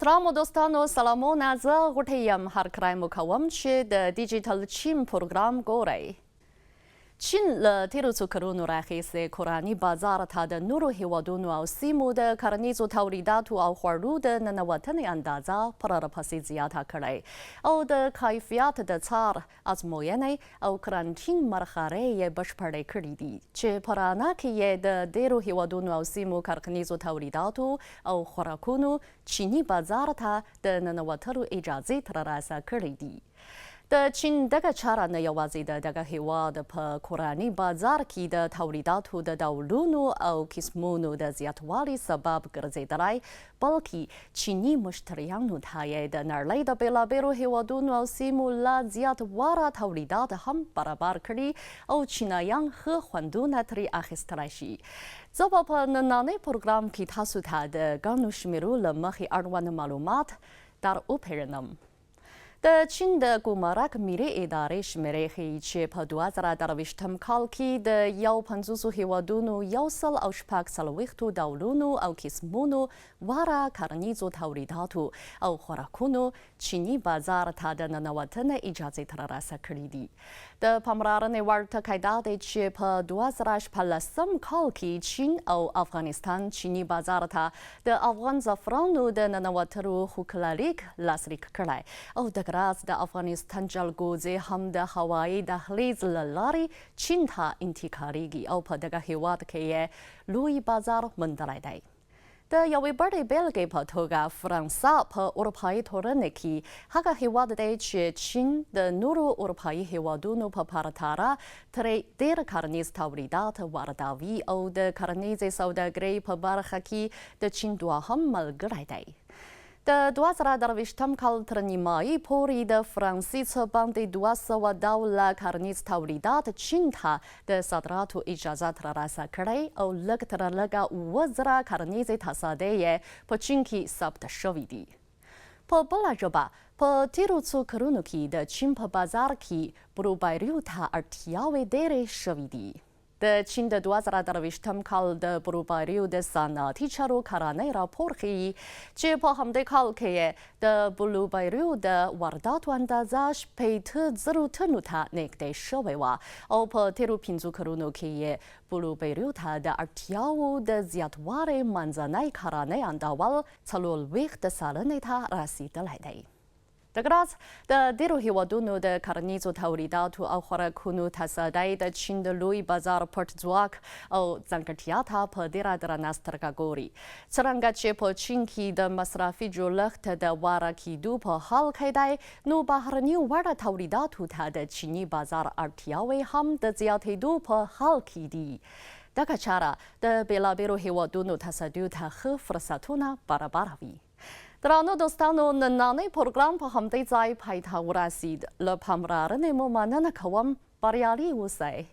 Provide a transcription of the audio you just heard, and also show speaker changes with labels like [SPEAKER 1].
[SPEAKER 1] ګرامو دوستانو سلامونه زه غوټۍ یم هرکلی مو کوم چې د ډیجیټل چین پروګرام ګورئ. چین له تیرو څو کلونو راهیسې کورني بازار ته د نورو هېوادونو او سیمو د کرنیزو تولیداتو او خوړو د ننوتنې اندازه پرله پسې زیاته کړې او د کیفیت د څار ازموینې او کرنټین مرخارې یې بشپړې کړې دي چې په رڼا کې یې د ډېرو هېوادونو او سیمو کرنیزو تولیداتو او خوراکونو چیني بازار ته د ننوتلو اجازې ترلاسه کړې دي. د چین دغه چاره نه یوازې د دغه هېواد په کورني بازار کې د تولیداتو د ډولونو او قسمونو د زیاتوالي سبب ګرځېدلی بلکې چیني مشتریانو ته یې د نړۍ د بېلابېلو هېوادونو او سیمو له زیات واره تولیدات هم برابر کړي او چینایان ښه خوندونه ترې اخیستلی شي. زه به په نننۍ پروګرام کې تاسو ته د ګڼو شمېرو له مخې اړوند معلومات در وپېژنم. د چین د ګمرک میرې ادارې شمېرې ښیي چې په 2023 کال کې د 50 هېوادونو 140 ډولونو او قسمونو واره کرنیزو تولیداتو او خوراکونو چیني بازار ته د ننوتنې اجازې ترلاسه کړې دي. د پاملرنې وړ ټکی دا دی چې په 2014 کال کې چین او افغانستان چیني بازار ته د افغان زعفرانو د ننوتلو خوکللیک لاسلیک کړی او د راز د افغانستان جلغوزي هم د هوایي دهلیز له لارې چین ته انتقالیږي او په دغه هېواد کې یې لوی بازار موندلی دی. د یوې بلې بېلګې په توګه فرانسه په اروپایي ټولنه کې هغه هېواد دی چې چین د نورو اروپایي هېوادونو په پرتله ترې ډېر کرنیز تولیدات واردوي او د کرنیزې سوداګرۍ په برخه کې د چین دوهم ملګری دی. د 2023 کال تر نیمایي پورې د فرانسې څخه باندې 200 ډوله کرنیز تولیدات چین ته د صادراتو اجازه ترلاسه کړې او لږ تر لږه 7,000 کرنیزې تصادۍ یې په چین کې ثبت شوي دي. په بله ژبه په تیرو څو کلونو کې د چین په بازار کې بروبیریو ته اړتیاوې ډېرې شوي دي. د چین د 2023 کال د بروبیریو د صنعتي چارو کارنۍ راپور ښیي چې په همدې کال کې د بلوبیریو د وارداتو اندازه 80,000 ټنو ته نږدې شوې وه او په تیرو 5 کلونو کې یې بلوبیریو ته د اړتیاوو د زیاتوالي منځنی کارنۍ اندول 40 سلنې ته رسیدلی دی. دغه راز د ډېرو هېوادونو د کرنیزو تولیداتو او خوراکونو تصدۍ د چین د لوی بازار پټ ځواک او ځانګړتیا ته په ډېره درنه سترګه ګوري. څرنګه چې په چین کې د مصرفي جوړښت د واره کېدو په حال کې دی نو بهرنیو وړه تولیداتو ته د چیني بازار اړتیاوې هم د زیاتېدو په حال کې دي. دغه چاره د بېلابېلو هېوادونو تصدیو ته ښه فرصتونه برابروي. درانو دوستانو نننۍ پروګرام په همدې ځای پای ته ورسید. له پاملرنې مو مننه کوم. بریالي اوسئ.